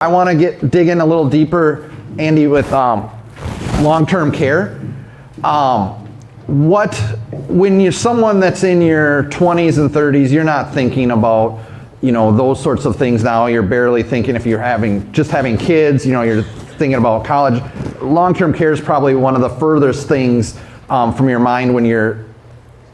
I want to dig in a little deeper, Andy, with long-term care. When you're someone that's in your 20s and 30s, you're not thinking about, those sorts of things now. You're barely thinking if you're just having kids, you're thinking about college. Long-term care is probably one of the furthest things from your mind when you're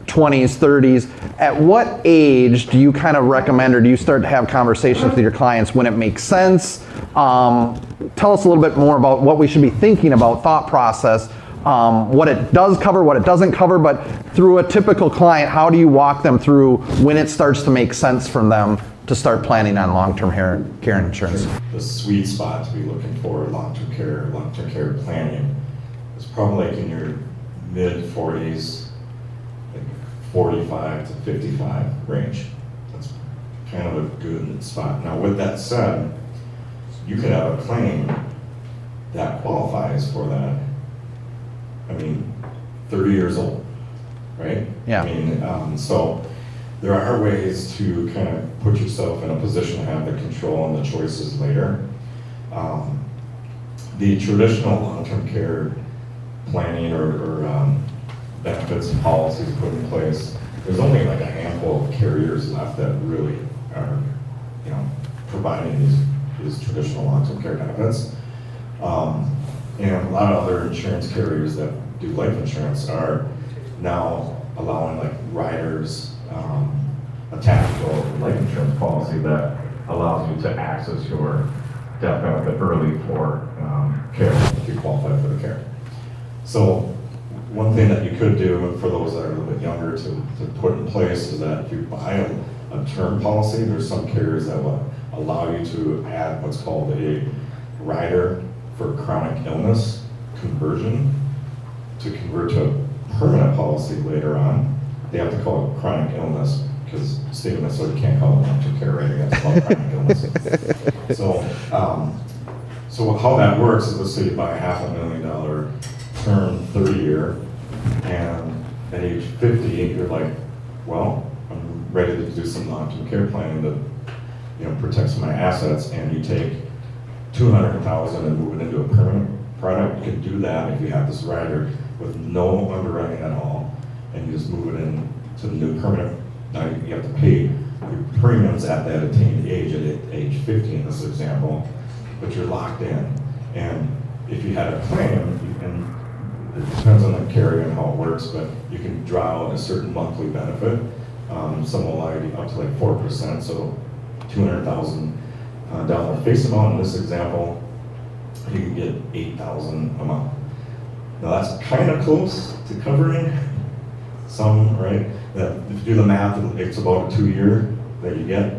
20s, 30s. At what age do you kind of recommend, or do you start to have conversations with your clients when it makes sense? Tell us a little bit more about what we should be thinking about, thought process, what it does cover, what it doesn't cover, but through a typical client, how do you walk them through when it starts to make sense from them to start planning on long-term care insurance? The sweet spot to be looking for long-term care planning is probably like in your mid-40s, 45 to 55 range. That's kind of a good spot. Now, with that said, you could have a claim that qualifies for that. 30 years old, right? Yeah. So there are ways to kind of put yourself in a position to have the control and the choices later. The traditional long-term care planning or benefits and policies put in place, there's only like a handful of carriers left that really are, providing these traditional long-term care benefits. And a lot of other insurance carriers that do life insurance are now allowing like riders, a tactical life insurance policy that allows you to access your death benefit early for care if you qualify for the care. So one thing that you could do for those that are a little bit younger to put in place is that if you buy a term policy, there's some carriers that will allow you to add what's called a rider for chronic illness conversion to convert to a permanent policy later on. They have to call it chronic illness because the state of Minnesota can't call it long-term care, right? They have to call it chronic illness. So how that works is, let's say you buy a $500,000 term 30-year, and at age 50, you're like, well, I'm ready to do some long-term care planning that protects my assets, and you take $200,000 and move it into a permanent product. You can do that if you have this rider with no underwriting at all, and you just move it into the new permanent. Now you have to pay your premiums at that attained age, at age 50 in this example, but you're locked in. And if you had a claim, it depends on the carrier and how it works, but you can draw out a certain monthly benefit. Some will allow you up to like 4%, so $200,000 face amount in this example, you can get $8,000 a month. Now that's kind of close to covering some, right? That if you do the math, it's about a 2-year that you get.